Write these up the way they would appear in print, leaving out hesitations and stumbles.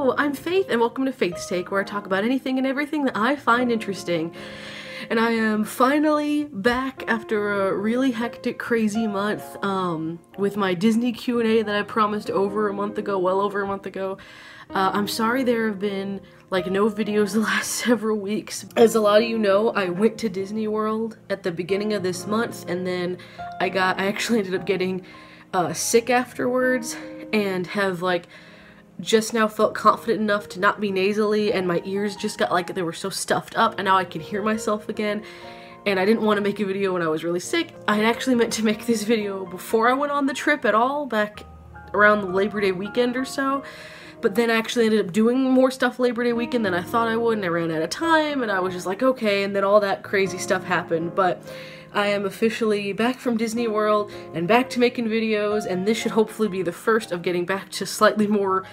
Hello, I'm Faith and welcome to Faith's Take, where I talk about anything and everything that I find interesting. And I am finally back after a really hectic, crazy month with my Disney Q&A that I promised well over a month ago. I'm sorry there have been no videos the last several weeks. As a lot of you know, I went to Disney World at the beginning of this month, and then I actually ended up getting sick afterwards and have just now felt confident enough to not be nasally, and my ears just got they were so stuffed up, and now I can hear myself again. And I didn't want to make a video when I was really sick. I had actually meant to make this video before I went on the trip at all, back around the Labor Day weekend or so. But then I actually ended up doing more stuff Labor Day weekend than I thought I would, and I ran out of time, and I was just like, okay, and then all that crazy stuff happened. But I am officially back from Disney World and back to making videos, and this should hopefully be the first of getting back to slightly more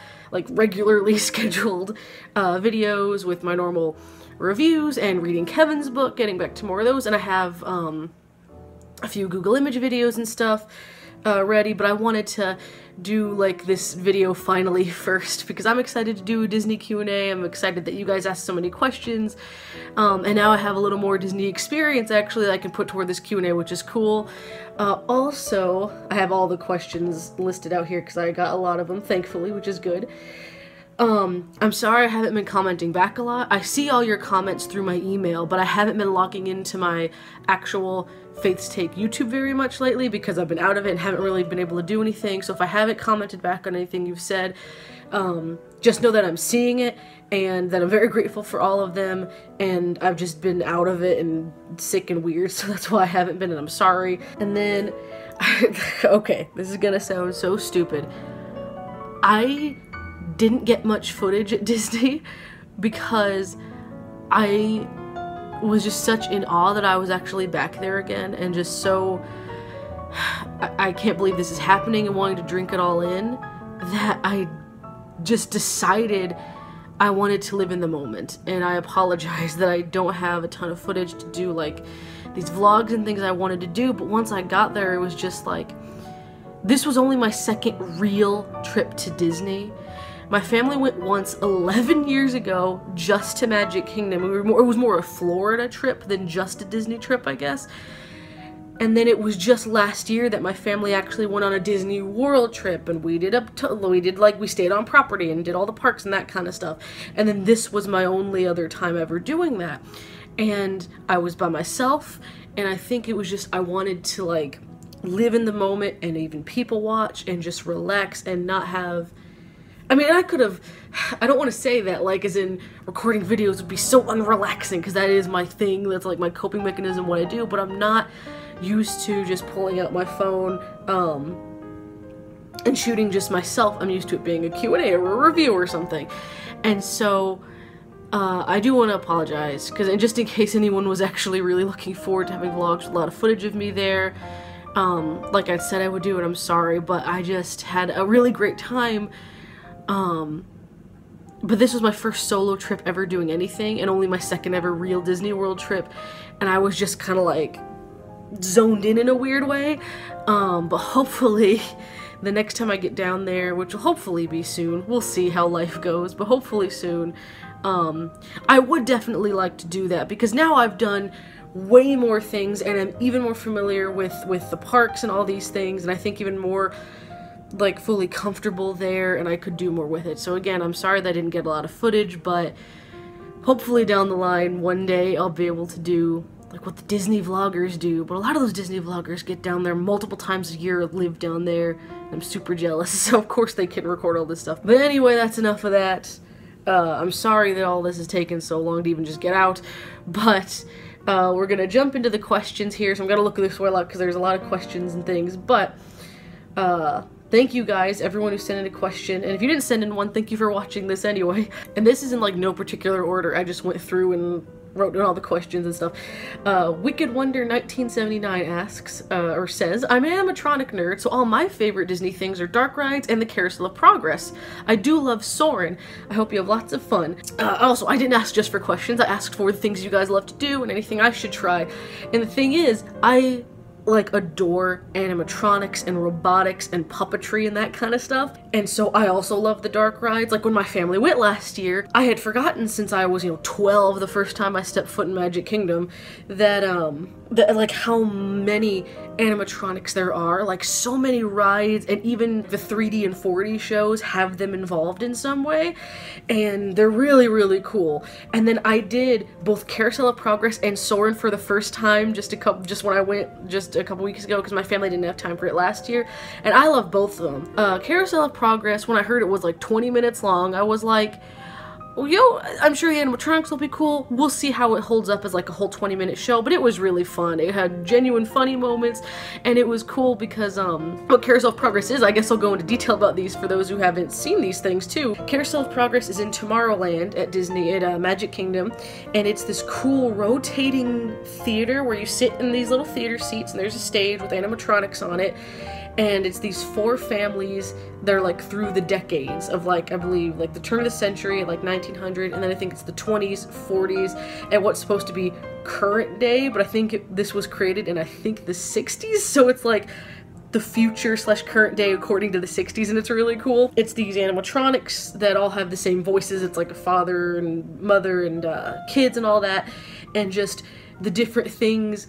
regularly scheduled videos with my normal reviews and reading Kevin's book, getting back to more of those. And I have a few Google image videos and stuff ready, but I wanted to do this video finally first because I'm excited to do a Disney Q&A. I'm excited that you guys asked so many questions, and now I have a little more Disney experience actually that I can put toward this Q&A, which is cool. Also, I have all the questions listed out here because I got a lot of them, thankfully, which is good. I'm sorry I haven't been commenting back a lot. I see all your comments through my email, but I haven't been logging into my actual Faith's Take YouTube very much lately because I've been out of it and haven't really been able to do anything. So if I haven't commented back on anything you've said, just know that I'm seeing it and that I'm very grateful for all of them, and I've just been out of it and sick and weird, so that's why I haven't been, and I'm sorry. And then, okay, this is gonna sound so stupid. I didn't get much footage at Disney because I was just such in awe that I was actually back there again, and just so I can't believe this is happening and wanting to drink it all in, that I just decided I wanted to live in the moment. And I apologize that I don't have a ton of footage to do these vlogs and things I wanted to do, but once I got there it was just this was only my second real trip to Disney. My family went once 11 years ago just to Magic Kingdom. It was more a Florida trip than just a Disney trip, I guess. And then it was just last year that my family actually went on a Disney World trip, and we stayed on property and did all the parks and that kind of stuff. And then this was my only other time ever doing that. And I was by myself, and I think it was just, I wanted to live in the moment and even people watch and just relax and not have, I mean, I don't want to say that as in recording videos would be so unrelaxing, because that is my thing, that's my coping mechanism, what I do, but I'm not used to just pulling out my phone and shooting just myself. I'm used to it being a Q&A or a review or something. And so I do want to apologize, because just in case anyone was actually really looking forward to having vlogs with a lot of footage of me there, like I said I would do, and I'm sorry, but I just had a really great time. But this was my first solo trip ever doing anything, and only my second ever real Disney World trip, and I was just kind of zoned in a weird way. But hopefully the next time I get down there, which will hopefully be soon, we'll see how life goes, but hopefully soon, I would definitely like to do that, because now I've done way more things and I'm even more familiar with the parks and all these things, and I think even more fully comfortable there, and I could do more with it. So again, I'm sorry that I didn't get a lot of footage, but hopefully down the line one day I'll be able to do what the Disney vloggers do. But a lot of those Disney vloggers get down there multiple times a year, live down there. I'm super jealous, so of course they can record all this stuff. But anyway, that's enough of that. I'm sorry that all this has taken so long to even just get out, but we're gonna jump into the questions here, so I'm gonna look at this while out because there's a lot of questions and things. But thank you guys, everyone who sent in a question, and if you didn't send in one, thank you for watching this anyway. And this is in no particular order, I just went through and wrote down all the questions and stuff. Wicked Wonder 1979 asks, or says, I'm an animatronic nerd, so all my favorite Disney things are dark rides and the Carousel of Progress. I do love Soarin'. I hope you have lots of fun. Also, I didn't ask just for questions, I asked for the things you guys love to do and anything I should try. And the thing is, I like adore animatronics and robotics and puppetry and that kind of stuff. And so I also love the dark rides. Like when my family went last year, I had forgotten since I was, 12 the first time I stepped foot in Magic Kingdom that like how many animatronics there are, like so many rides, and even the 3D and 4D shows have them involved in some way, and they're really, really cool. And then I did both Carousel of Progress and Soarin' for the first time just when I went just a couple weeks ago because my family didn't have time for it last year, and I love both of them. Carousel of Progress, when I heard it was like 20 minutes long, I was like, well, I'm sure the animatronics will be cool. We'll see how it holds up as like a whole 20-minute show, but it was really fun. It had genuine funny moments, and it was cool because what Carousel of Progress is, I guess I'll go into detail about these for those who haven't seen these things too. Carousel of Progress is in Tomorrowland at Disney at Magic Kingdom, and it's this cool rotating theater where you sit in these little theater seats and there's a stage with animatronics on it. And it's these 4 families. They're like through the decades of like, I believe like the turn of the century, like 1900, and then I think it's the 20s, 40s, and what's supposed to be current day, but I think this was created in I think the 60s, so it's like the future / current day according to the 60s, and it's really cool. It's these animatronics that all have the same voices. It's like a father and mother and kids and all that, and just the different things.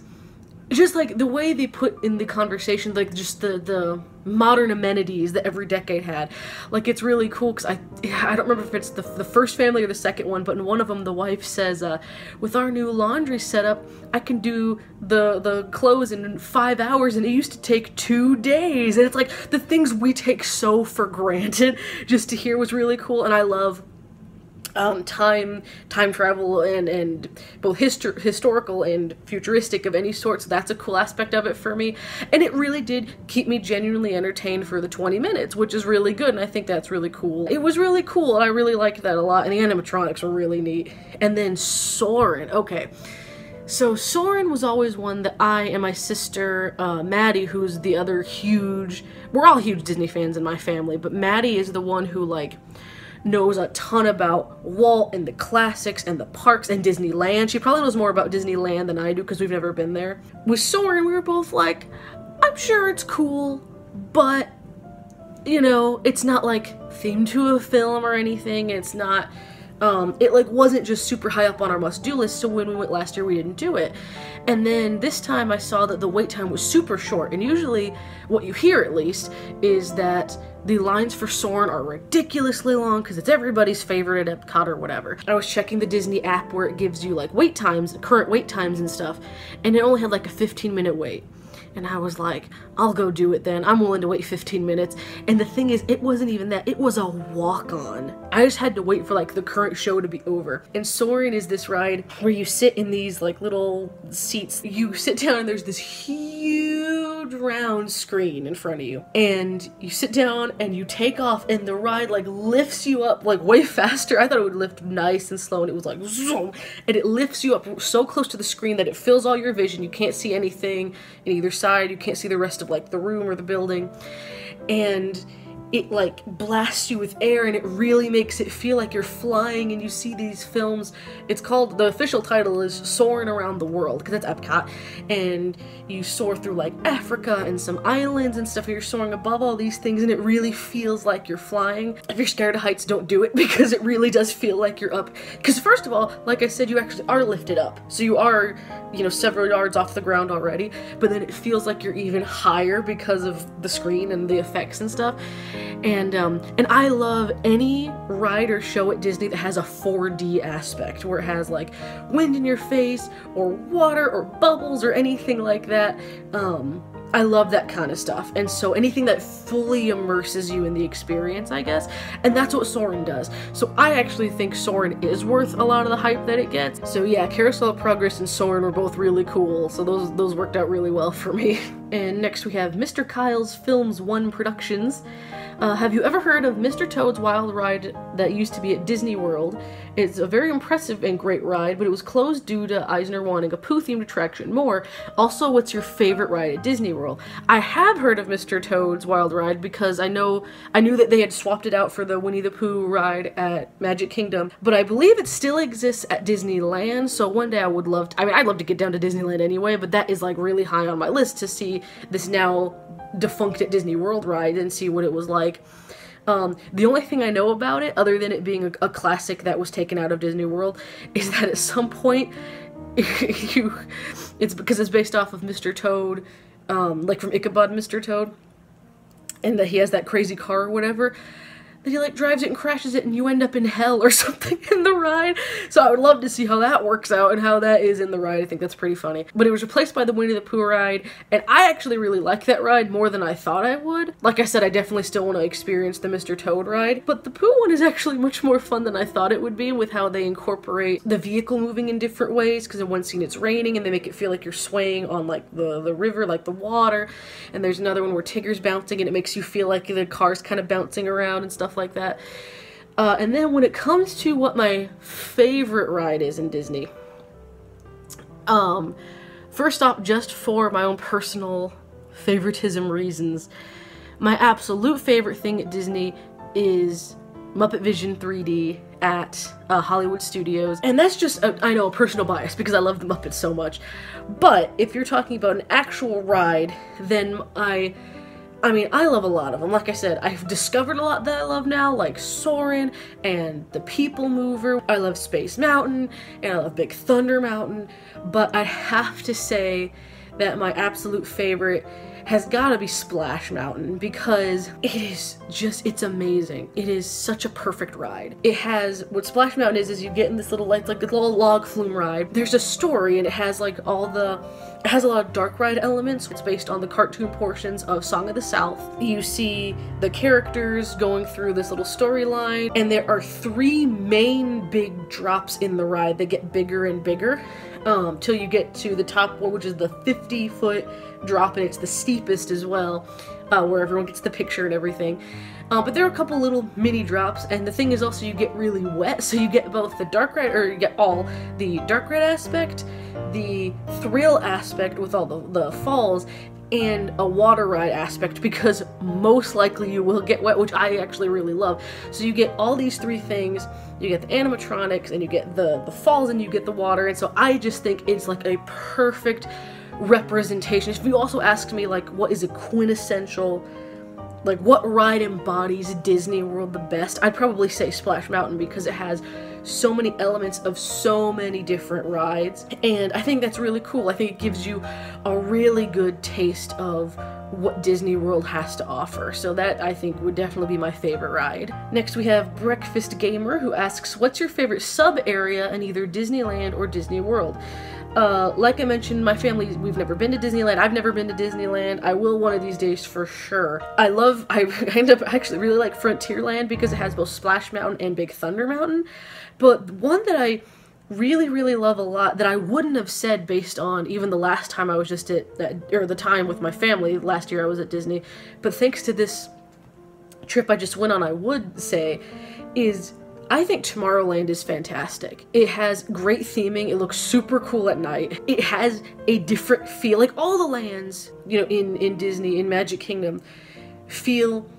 Just like the way they put in the conversation, like just the modern amenities that every decade had. Like it's really cool because I don't remember if it's the first family or the second one, but in one of them the wife says, with our new laundry setup, I can do the clothes in 5 hours and it used to take 2 days. And it's like the things we take so for granted just to hear was really cool. And I love time travel and both historical and futuristic of any sort, so that's a cool aspect of it for me. And it really did keep me genuinely entertained for the 20 minutes, which is really good, and I think that's really cool. It was really cool, and I really liked that a lot, and the animatronics were really neat. And then Soarin', okay. So Soarin' was always one that I and my sister, Maddie, who's the other huge, we're all huge Disney fans in my family, but Maddie is the one who like knows a ton about Walt and the classics and the parks and Disneyland. She probably knows more about Disneyland than I do because we've never been there. With Soarin', we were both like, I'm sure it's cool, but, it's not like themed to a film or anything. It's not, it like wasn't just super high up on our must-do list, so when we went last year, we didn't do it. And then this time I saw that the wait time was super short, and usually what you hear at least is that the lines for Soarin' are ridiculously long because it's everybody's favorite at Epcot or whatever. I was checking the Disney app where it gives you like wait times, current wait times and stuff, and it only had like a 15-minute wait. And I was like, I'll go do it then. I'm willing to wait 15 minutes. And the thing is, it wasn't even that. It was a walk-on. I just had to wait for like the current show to be over. And Soarin' is this ride where you sit in these like little seats. You sit down and there's this huge round screen in front of you. And you sit down and you take off and the ride like lifts you up like way faster. I thought it would lift nice and slow, and it was like zoom. And it lifts you up so close to the screen that it fills all your vision. You can't see anything in either side. You can't see the rest of like the room or the building, and it like blasts you with air, and it really makes it feel like you're flying, and you see these films. It's called, the official title is Soarin' Around the World because it's Epcot, and you soar through like Africa and some islands and stuff, and you're soaring above all these things, and it really feels like you're flying. If you're scared of heights, don't do it because it really does feel like you're up, because first of all, like I said, you actually are lifted up, so you are, several yards off the ground already, but then it feels like you're even higher because of the screen and the effects and stuff. And I love any ride or show at Disney that has a 4D aspect, where it has like wind in your face or water or bubbles or anything like that. I love that kind of stuff, and so anything that fully immerses you in the experience, I guess, and that's what Soarin' does. So I actually think Soarin' is worth a lot of the hype that it gets. So yeah, Carousel of Progress and Soarin' were both really cool, so those worked out really well for me. And next we have Mr. Kyle's Films 1 Productions. Have you ever heard of Mr. Toad's Wild Ride that used to be at Disney World? It's a very impressive and great ride, but it was closed due to Eisner wanting a Pooh-themed attraction more. Also, what's your favorite ride at Disney World? I have heard of Mr. Toad's Wild Ride because I knew that they had swapped it out for the Winnie the Pooh ride at Magic Kingdom, but I believe it still exists at Disneyland, so one day I would love to, I'd love to get down to Disneyland anyway, but that is like really high on my list to see this now defunct at Disney World ride and see what it was like. The only thing I know about it, other than it being a classic that was taken out of Disney World, is that at some point, it's because it's based off of Mr. Toad, like from Ichabod Mr. Toad, and that he has that crazy car or whatever, that he like drives it and crashes it and you end up in hell or something in the ride. So I would love to see how that works out and how that is in the ride. I think that's pretty funny. But it was replaced by the Winnie the Pooh ride, and I actually really like that ride more than I thought I would. Like I said, I definitely still want to experience the Mr. Toad ride, but the Pooh one is actually much more fun than I thought it would be, with how they incorporate the vehicle moving in different ways, because in one scene it's raining and they make it feel like you're swaying on like the river, like the water, and there's another one where Tigger's bouncing and it makes you feel like the car's kind of bouncing around and stuff like that. And then when it comes to what my favorite ride is in Disney, first off, just for my own personal favoritism reasons, my absolute favorite thing at Disney is Muppet Vision 3D at Hollywood Studios. And that's just, I know, a personal bias because I love the Muppets so much. But if you're talking about an actual ride, then I mean, I love a lot of them. Like I said, I've discovered a lot that I love now, like Soarin' and the People Mover. I love Space Mountain, and I love Big Thunder Mountain. But I have to say that my absolute favorite has got to be Splash Mountain, because it is just, it's amazing. It is such a perfect ride. It has, what Splash Mountain is you get in this little, like a little log flume ride. There's a story, and it has like it has a lot of dark ride elements. It's based on the cartoon portions of Song of the South. You see the characters going through this little storyline, and there are 3 main big drops in the ride that get bigger and bigger till you get to the top one, which is the 50-foot drop, and it's the steepest as well, where everyone gets the picture and everything. But there are a couple little mini drops, and the thing is also you get really wet, so you get both the dark ride, or you get all the dark ride aspect, the thrill aspect with all the falls, and a water ride aspect, because most likely you will get wet, which I actually really love. So you get all these 3 things. You get the animatronics, and you get the falls, and you get the water, and so I just think it's like a perfect representation. If you also asked me like what is a quintessential, like what ride embodies Disney World the best, I'd probably say Splash Mountain, because it has so many elements of so many different rides, and I think that's really cool. I think it gives you a really good taste of what Disney World has to offer, so that I think would definitely be my favorite ride. Next we have Breakfast Gamer, who asks, what's your favorite sub area in either Disneyland or Disney World? Like I mentioned, my family, we've never been to Disneyland. I've never been to Disneyland. I will one of these days for sure. I end up actually really like Frontierland because it has both Splash Mountain and Big Thunder Mountain. But one that I really, really love a lot, that I wouldn't have said based on even the last time I was just or the time with my family, last year I was at Disney, but thanks to this trip I just went on, I would say, is I think Tomorrowland is fantastic. It has great theming, it looks super cool at night, it has a different feel, like all the lands, you know, in Disney, in Magic Kingdom, feel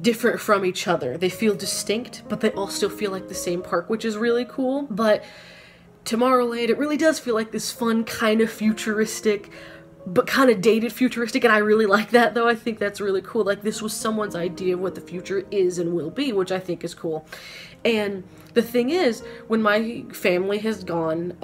different from each other. They feel distinct, but they all still feel like the same park, which is really cool. But Tomorrowland, it really does feel like this fun, kind of futuristic, but kind of dated futuristic, and I really like that, though. I think that's really cool. Like, this was someone's idea of what the future is and will be, which I think is cool. And the thing is, when my family has gone,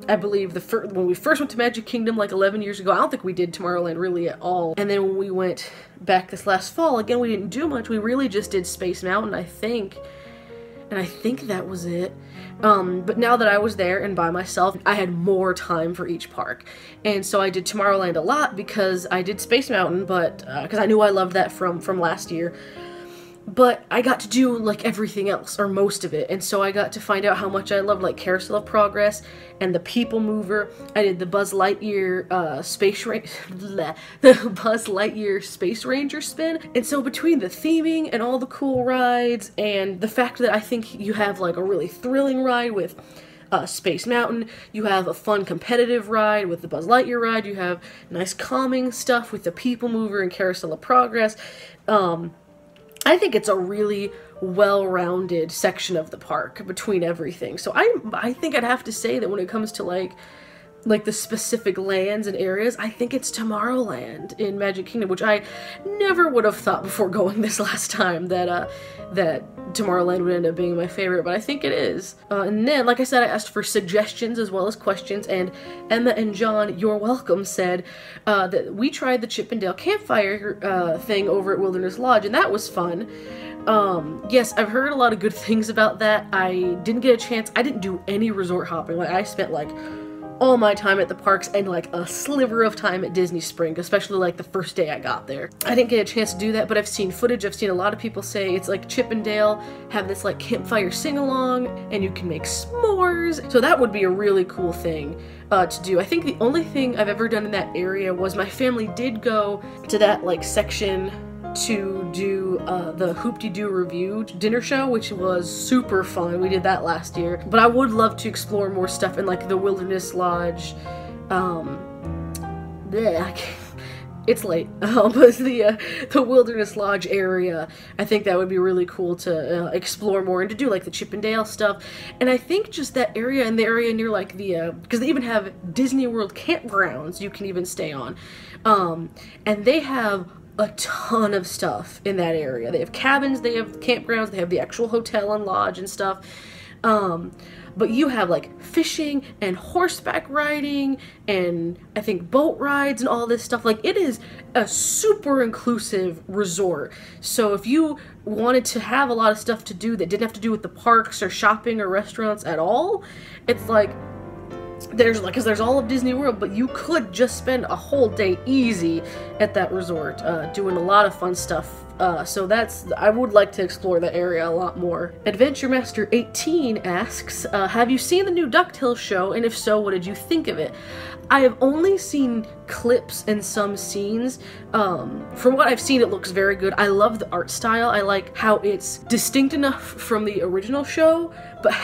I believe when we first went to Magic Kingdom like 11 years ago, I don't think we did Tomorrowland really at all. And then when we went back this last fall, again, we didn't do much. We really just did Space Mountain, I think. And I think that was it. But now that I was there and by myself, I had more time for each park. And so I did Tomorrowland a lot because I did Space Mountain, but because I knew I loved that from last year. But I got to do like everything else, or most of it, and so I got to find out how much I loved like Carousel of Progress and the People Mover. I did the Buzz Lightyear the Buzz Lightyear Space Ranger spin. And so between the theming and all the cool rides and the fact that I think you have like a really thrilling ride with Space Mountain, you have a fun competitive ride with the Buzz Lightyear ride, you have nice calming stuff with the People Mover and Carousel of Progress. I think it's a really well-rounded section of the park between everything. So I think I'd have to say that when it comes to like the specific lands and areas, I think it's Tomorrowland in Magic Kingdom, which I never would have thought before going this last time that Tomorrowland would end up being my favorite, but I think it is. And then, like I said, I asked for suggestions as well as questions, and Emma and John, you're welcome, said that we tried the Chip 'n Dale campfire thing over at Wilderness Lodge, and that was fun. Yes, I've heard a lot of good things about that. I didn't get a chance. I didn't do any resort hopping. Like, I spent like all my time at the parks and like a sliver of time at Disney Springs, especially like the first day I got there. I didn't get a chance to do that, but I've seen footage. I've seen a lot of people say it's like Chip 'n Dale have this like campfire sing-along and you can make s'mores. So that would be a really cool thing to do. I think the only thing I've ever done in that area was my family did go to that like section to do the Hoop-Dee-Doo Revue dinner show, which was super fun. We did that last year. But I would love to explore more stuff in like the Wilderness Lodge. It's late. But the Wilderness Lodge area, I think that would be really cool to explore more and to do like the Chip 'n Dale stuff. And I think just that area and the area near like the, because they even have Disney World campgrounds you can even stay on. And they have a ton of stuff in that area. They have cabins, they have campgrounds, they have the actual hotel and lodge and stuff. But you have like fishing and horseback riding and I think boat rides and all this stuff. Like, it is a super inclusive resort. So if you wanted to have a lot of stuff to do that didn't have to do with the parks or shopping or restaurants at all, it's like there's like, because there's all of Disney World, but you could just spend a whole day easy at that resort doing a lot of fun stuff. So I would like to explore that area a lot more. Adventure Master 18 asks, have you seen the new DuckTales show, and if so, what did you think of it? I have only seen clips and some scenes. From what I've seen, it looks very good. I love the art style. I like how it's distinct enough from the original show,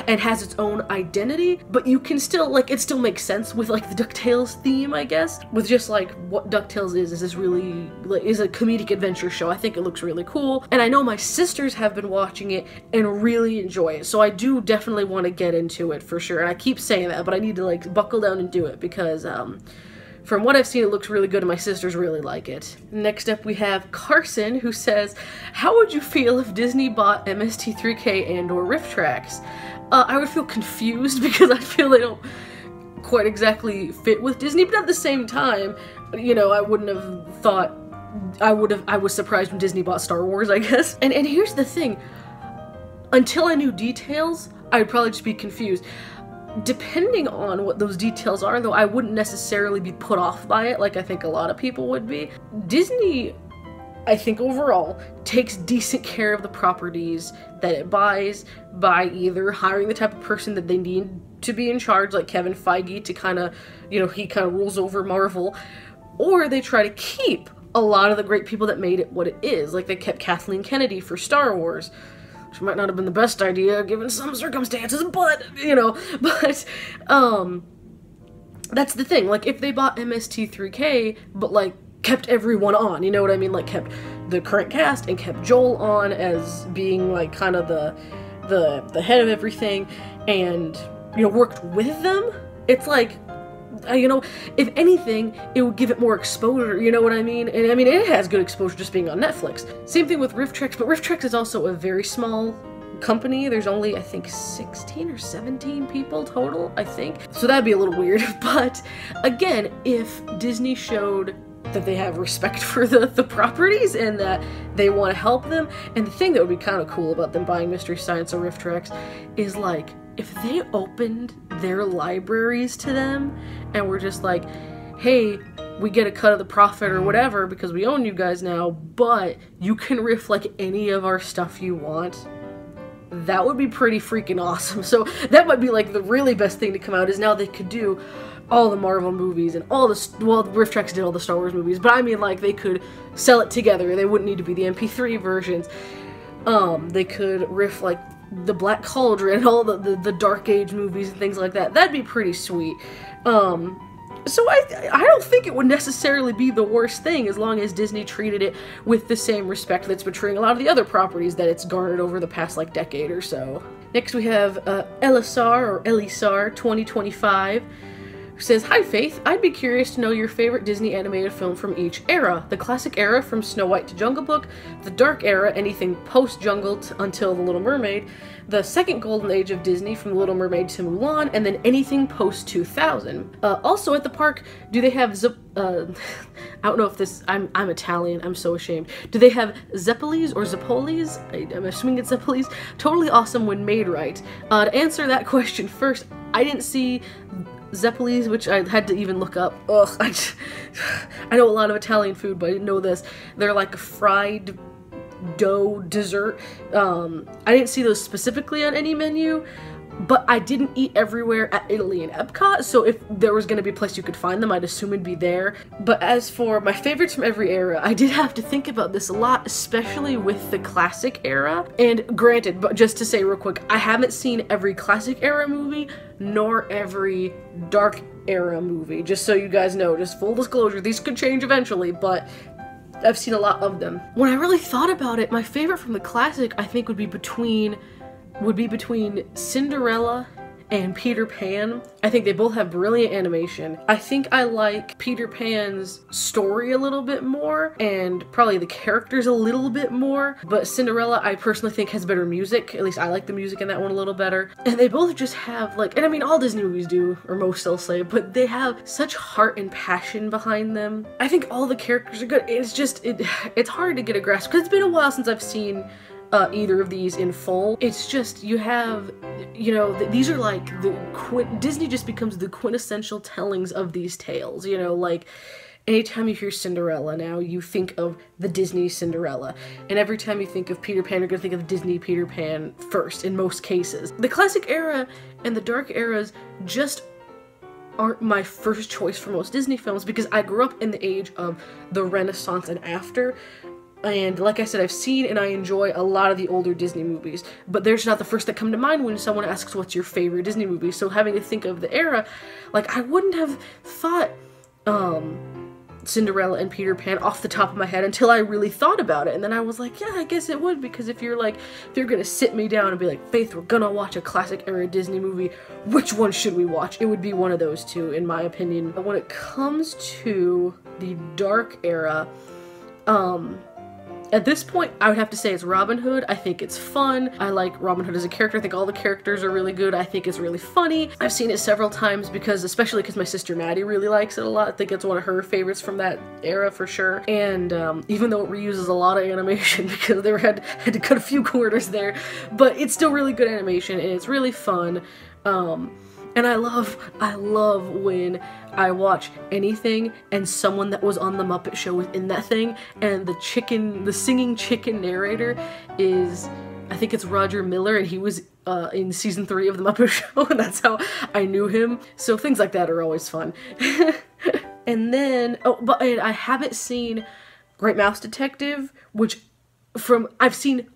and has its own identity, but you can still, like, it still makes sense with, like, the DuckTales theme, I guess. With just, like, what DuckTales is this really, like, is a comedic adventure show. I think it looks really cool, and I know my sisters have been watching it and really enjoy it, so I do definitely want to get into it for sure, and I keep saying that, but I need to, like, buckle down and do it, because, from what I've seen, it looks really good, and my sisters really like it. Next up, we have Carson, who says, how would you feel if Disney bought MST3K and/or RiffTrax? I would feel confused because I feel they don't quite exactly fit with Disney, but at the same time, you know, I wouldn't have thought, I was surprised when Disney bought Star Wars, I guess. And here's the thing, until I knew details, I'd probably just be confused. Depending on what those details are, though, I wouldn't necessarily be put off by it like I think a lot of people would be. Disney, I think overall, takes decent care of the properties that it buys by either hiring the type of person that they need to be in charge, like Kevin Feige, to kind of, you know, he kind of rules over Marvel, or they try to keep a lot of the great people that made it what it is. Like, they kept Kathleen Kennedy for Star Wars, which might not have been the best idea given some circumstances, but, you know, but, that's the thing. Like, if they bought MST3K, but, like, kept everyone on, you know what I mean? Like, kept the current cast and kept Joel on as being, like, kind of the head of everything, and, you know, worked with them, it's like, you know, if anything, it would give it more exposure, you know what I mean? And I mean, it has good exposure just being on Netflix. Same thing with RiffTrax, but RiffTrax is also a very small company. There's only, I think, 16 or 17 people total, I think. So that'd be a little weird, but again, if Disney showed that they have respect for the properties and that they want to help them, and the thing that would be kind of cool about them buying Mystery Science or RiffTrax is, like, if they opened their libraries to them and were just like, hey, we get a cut of the profit or whatever because we own you guys now, but you can riff like any of our stuff you want. That would be pretty freaking awesome. So that might be like the really best thing to come out, is now they could do all the Marvel movies and all the, well, RiffTrax did all the Star Wars movies, but I mean, like, they could sell it together. They wouldn't need to be the MP3 versions. They could riff like the Black Cauldron and all the Dark Age movies and things like that. That'd be pretty sweet. So I don't think it would necessarily be the worst thing, as long as Disney treated it with the same respect that's been treating a lot of the other properties that it's garnered over the past, like, decade or so. Next we have Elisar 2025, who says, "Hi Faith, I'd be curious to know your favorite Disney animated film from each era. The classic era from Snow White to Jungle Book, the dark era, anything post-Jungle until The Little Mermaid, the second golden age of Disney from The Little Mermaid to Mulan, and then anything post-2000. Also at the park, do they have I don't know if this, I'm Italian, I'm so ashamed. Do they have Zeppelis or Zeppolis? I'm assuming it's Zeppelis. Totally awesome when made right. To answer that question first, I didn't see Zeppelis, which I had to even look up. Ugh, I know a lot of Italian food, but I didn't know this. They're like a fried dough dessert. I didn't see those specifically on any menu, but I didn't eat everywhere at Italy and Epcot, so if there was going to be a place you could find them, I'd assume it'd be there. But as for my favorites from every era, I did have to think about this a lot, especially with the classic era. And granted, but just to say real quick, I haven't seen every classic era movie, nor every dark era movie, just so you guys know, just full disclosure, these could change eventually, but I've seen a lot of them. When I really thought about it, my favorite from the classic, I think, would be between Cinderella and Peter Pan. I think they both have brilliant animation. I think I like Peter Pan's story a little bit more, and probably the characters a little bit more, but Cinderella I personally think has better music. At least I like the music in that one a little better. And they both just have, like, and I mean all Disney movies do, or most I'll say, but they have such heart and passion behind them. I think all the characters are good. It's just, it's hard to get a grasp, because it's been a while since I've seen either of these in full. It's just, you have, you know, these are like Disney just becomes the quintessential tellings of these tales, you know, like anytime you hear Cinderella now, you think of the Disney Cinderella, and every time you think of Peter Pan, you're gonna think of Disney Peter Pan first, in most cases. The classic era and the dark eras just aren't my first choice for most Disney films, because I grew up in the age of the Renaissance and after. And like I said, I've seen and I enjoy a lot of the older Disney movies, but they're just not the first that come to mind when someone asks what's your favorite Disney movie. So having to think of the era, like, I wouldn't have thought Cinderella and Peter Pan off the top of my head until I really thought about it. And then I was like, yeah, I guess it would, because if you're gonna sit me down and be like, Faith, we're gonna watch a classic era Disney movie, which one should we watch? It would be one of those two, in my opinion. But when it comes to the dark era, at this point, I would have to say it's Robin Hood. I think it's fun. I like Robin Hood as a character. I think all the characters are really good. I think it's really funny. I've seen it several times especially because my sister Maddie really likes it a lot. I think it's one of her favorites from that era for sure. And even though it reuses a lot of animation because they had to cut a few corners there, but it's still really good animation and it's really fun. And I love when I watch anything and someone that was on the Muppet Show was in that thing, and the singing chicken narrator is, I think it's Roger Miller, and he was in season 3 of the Muppet Show, and that's how I knew him. So things like that are always fun. And then, but I haven't seen Great Mouse Detective, which I've seen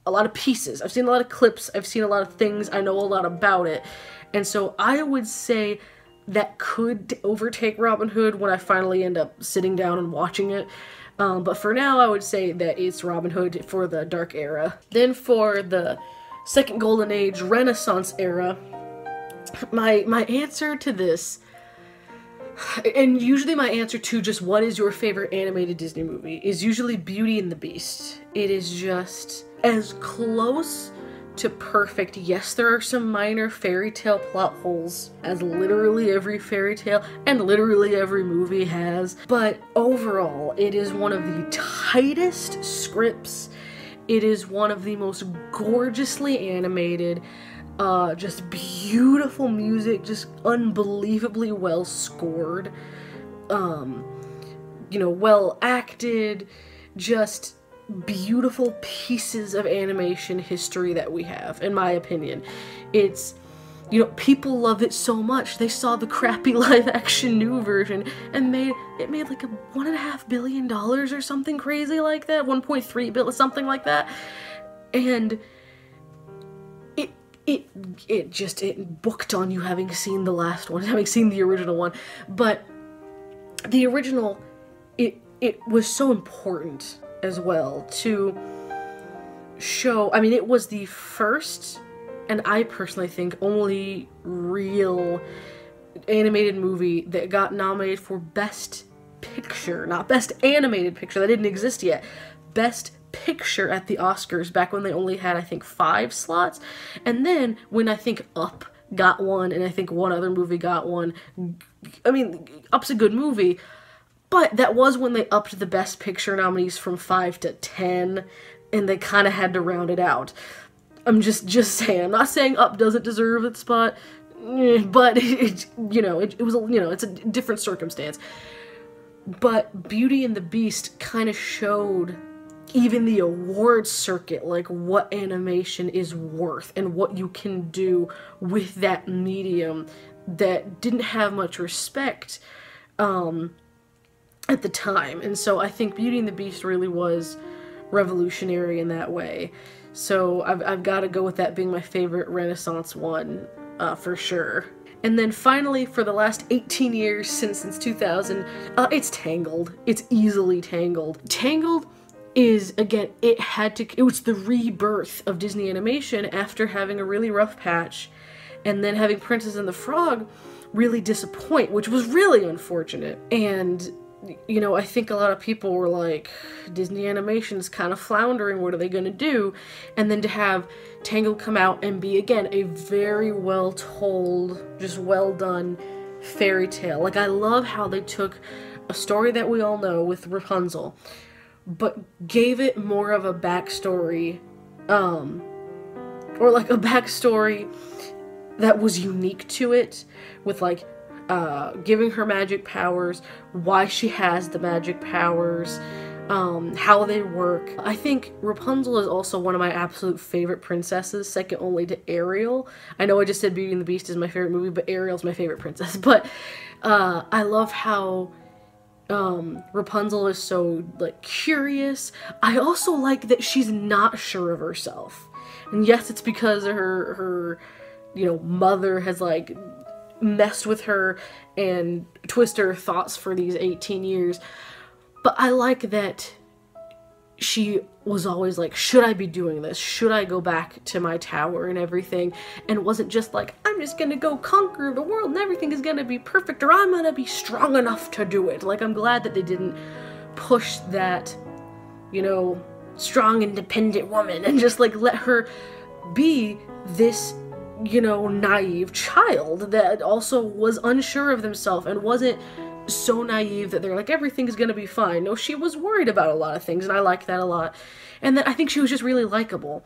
a lot of pieces, I've seen a lot of clips, I've seen a lot of things, I know a lot about it. And so I would say that could overtake Robin Hood when I finally end up sitting down and watching it. But for now, I would say that it's Robin Hood for the dark era. Then for the second golden age, Renaissance era, my answer to this, and usually my answer to just what is your favorite animated Disney movie, is usually Beauty and the Beast. It is just as close to perfect. Yes, there are some minor fairy tale plot holes, as literally every fairy tale and literally every movie has, but overall, it is one of the tightest scripts. It is one of the most gorgeously animated, just beautiful music, just unbelievably well scored. you know, well acted, just beautiful pieces of animation history that we have, in my opinion. It's, you know, people love it so much. They saw the crappy live-action new version and it made like $1.5 billion or something crazy like that, 1.3 billion, something like that, and it booked on you having seen the last one, having seen the original one. But the original, it was so important as well to show. I mean, it was the first, and I personally think only, real animated movie that got nominated for Best Picture, not Best Animated Picture, that didn't exist yet, Best Picture at the Oscars, back when they only had, I think, 5 slots. And then when I think Up got one, and I think one other movie got one, I mean, Up's a good movie, but that was when they upped the Best Picture nominees from 5 to 10, and they kind of had to round it out. I'm just saying. I'm not saying Up doesn't deserve its spot, but it was, you know, it's a different circumstance. But Beauty and the Beast kind of showed even the awards circuit, like, what animation is worth and what you can do with that medium that didn't have much respect at the time. And so I think Beauty and the Beast really was revolutionary in that way. So I've got to go with that being my favorite Renaissance one, for sure. And then finally, for the last 18 years since 2000, it's Tangled. It's easily Tangled. Tangled is, again, it was the rebirth of Disney animation after having a really rough patch, and then having Princess and the Frog really disappoint, which was really unfortunate. And, you know, I think a lot of people were like, Disney animation is kind of floundering, what are they gonna do? And then to have Tangled come out and be, again, a very well told, just well done fairy tale. Like, I love how they took a story that we all know with Rapunzel, but gave it more of a backstory, or like a backstory that was unique to it, with like, giving her magic powers, why she has the magic powers, how they work. I think Rapunzel is also one of my absolute favorite princesses, second only to Ariel. I know I just said Beauty and the Beast is my favorite movie, but Ariel's my favorite princess. But I love how Rapunzel is so, like, curious. I also like that she's not sure of herself. And yes, it's because her you know, mother has, like, messed with her and twisted her thoughts for these 18 years. But I like that she was always like, should I be doing this? Should I go back to my tower and everything? And wasn't just like, I'm just gonna go conquer the world and everything is gonna be perfect, or I'm gonna be strong enough to do it. Like, I'm glad that they didn't push that, you know, strong, independent woman and just, like, let her be this, you know, naive child that also was unsure of themselves and wasn't so naive that they're like, everything's gonna be fine. No, she was worried about a lot of things, and I like that a lot. And then I think she was just really likable.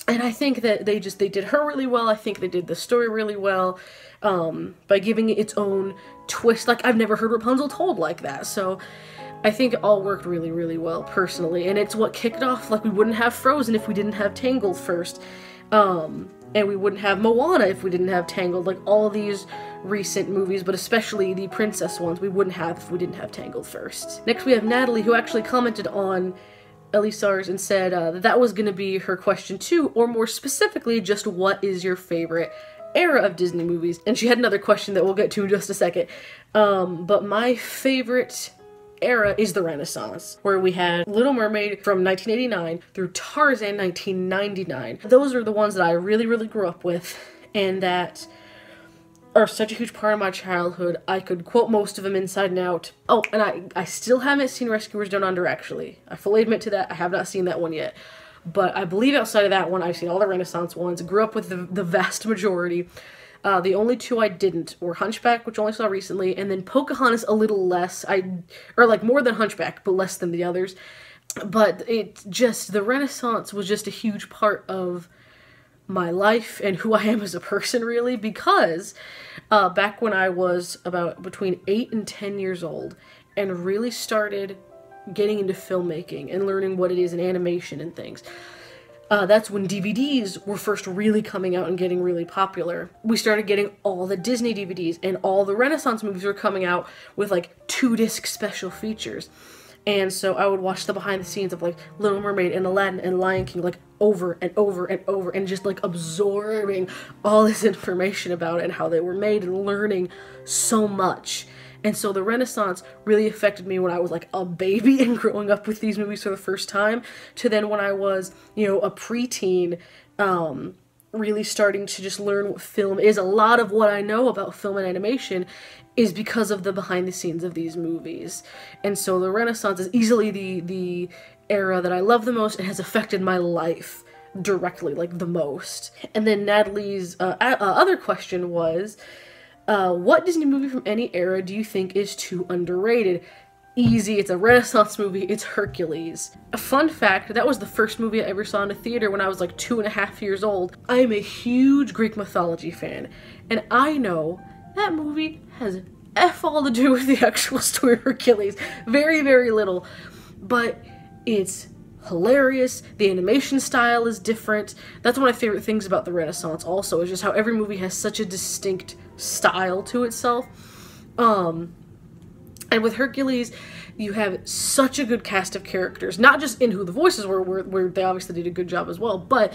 And I think that they did her really well. I think they did the story really well, by giving it its own twist. Like, I've never heard Rapunzel told like that, so I think it all worked really, really well, personally. And it's what kicked off, like, we wouldn't have Frozen if we didn't have Tangled first. And we wouldn't have Moana if we didn't have Tangled. Like, all these recent movies, but especially the princess ones, we wouldn't have if we didn't have Tangled first. Next we have Natalie, who actually commented on Elisar's and said that was going to be her question too, or more specifically, just what is your favorite era of Disney movies? And she had another question that we'll get to in just a second. But my favorite era is the Renaissance, where we had Little Mermaid from 1989 through Tarzan 1999. Those are the ones that I really, really grew up with, and that are such a huge part of my childhood. I could quote most of them inside and out. Oh, and I still haven't seen Rescuers Down Under, actually. I fully admit to that. I have not seen that one yet. But I believe outside of that one, I've seen all the Renaissance ones. Grew up with the vast majority. The only two I didn't were Hunchback, which I only saw recently, and then Pocahontas a little less. Or like more than Hunchback, but less than the others. But the Renaissance was just a huge part of my life and who I am as a person, really, because back when I was about between 8 and 10 years old, and really started getting into filmmaking and learning what it is in animation and things, that's when DVDs were first really coming out and getting really popular. We started getting all the Disney DVDs, and all the Renaissance movies were coming out with like 2-disc special features. And so I would watch the behind the scenes of like Little Mermaid and Aladdin and Lion King like over and over and over, and just like absorbing all this information about it and how they were made, and learning so much. And so the Renaissance really affected me when I was like a baby and growing up with these movies for the first time, to then when I was, you know, a preteen, really starting to just learn what film is. A lot of what I know about film and animation is because of the behind the scenes of these movies. And so the Renaissance is easily the era that I love the most and has affected my life directly, like the most. And then Natalie's other question was, what Disney movie from any era do you think is too underrated? Easy, it's a Renaissance movie, it's Hercules. A fun fact, that was the first movie I ever saw in a theater when I was like 2.5 years old. I am a huge Greek mythology fan, and I know that movie has F all to do with the actual story of Hercules. Very, very little. But it's hilarious. The animation style is different. That's one of my favorite things about the Renaissance also, is just how every movie has such a distinct style to itself. And with Hercules, you have such a good cast of characters, not just in who the voices were, where they obviously did a good job as well, but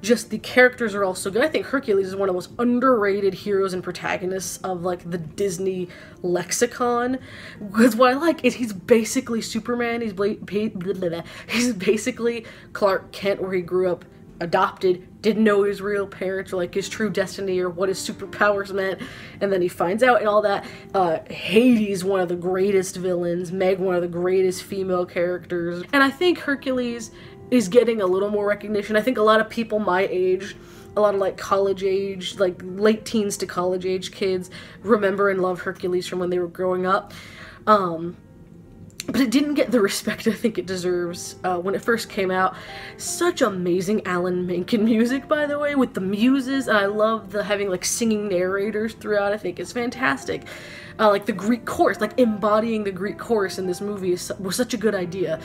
just the characters are all so good. I think Hercules is one of the most underrated heroes and protagonists of like the Disney lexicon, because what I like is he's basically Superman. He's basically Clark Kent, where he grew up adopted, didn't know his real parents or like his true destiny or what his superpowers meant, and then he finds out and all that. Hades, one of the greatest villains, Meg, one of the greatest female characters, and I think Hercules is getting a little more recognition. I think a lot of people my age, a lot of like college age, like late teens to college age kids, remember and love Hercules from when they were growing up. But it didn't get the respect I think it deserves when it first came out. Such amazing Alan Menken music, by the way, with the muses. I love the having like singing narrators throughout. I think it's fantastic. Like the Greek chorus, like embodying the Greek chorus in this movie was such a good idea.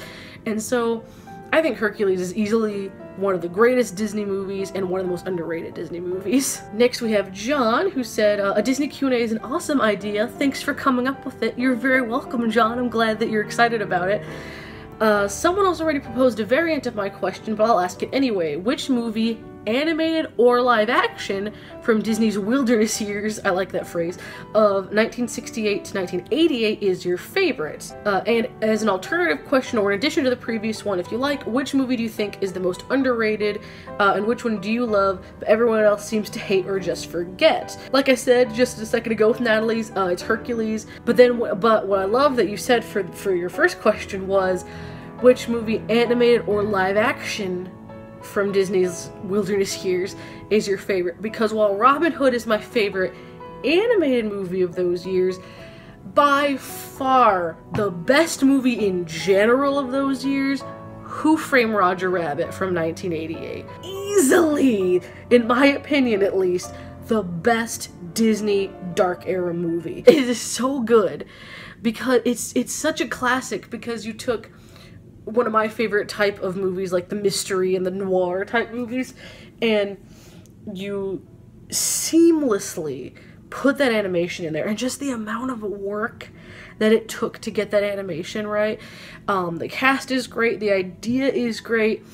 And so I think Hercules is easily one of the greatest Disney movies and one of the most underrated Disney movies. Next we have John, who said, a Disney Q&A is an awesome idea. Thanks for coming up with it. You're very welcome, John. I'm glad that you're excited about it. Someone else already proposed a variant of my question, but I'll ask it anyway. Which movie, animated or live action, from Disney's wilderness years, I like that phrase, of 1968 to 1988 is your favorite? And as an alternative question, or in addition to the previous one, if you like, which movie do you think is the most underrated, and which one do you love but everyone else seems to hate or just forget? Like I said just a second ago with Natalie's, it's Hercules, but what I love that you said for your first question was, which movie, animated or live action, from Disney's wilderness years is your favorite? Because while Robin Hood is my favorite animated movie of those years, by far the best movie in general of those years, Who Framed Roger Rabbit from 1988. Easily, in my opinion at least, the best Disney dark era movie. It is so good because it's such a classic, because you took one of my favorite type of movies, like the mystery and the noir type movies, and you seamlessly put that animation in there, and just the amount of work that it took to get that animation right. The cast is great, the idea is great,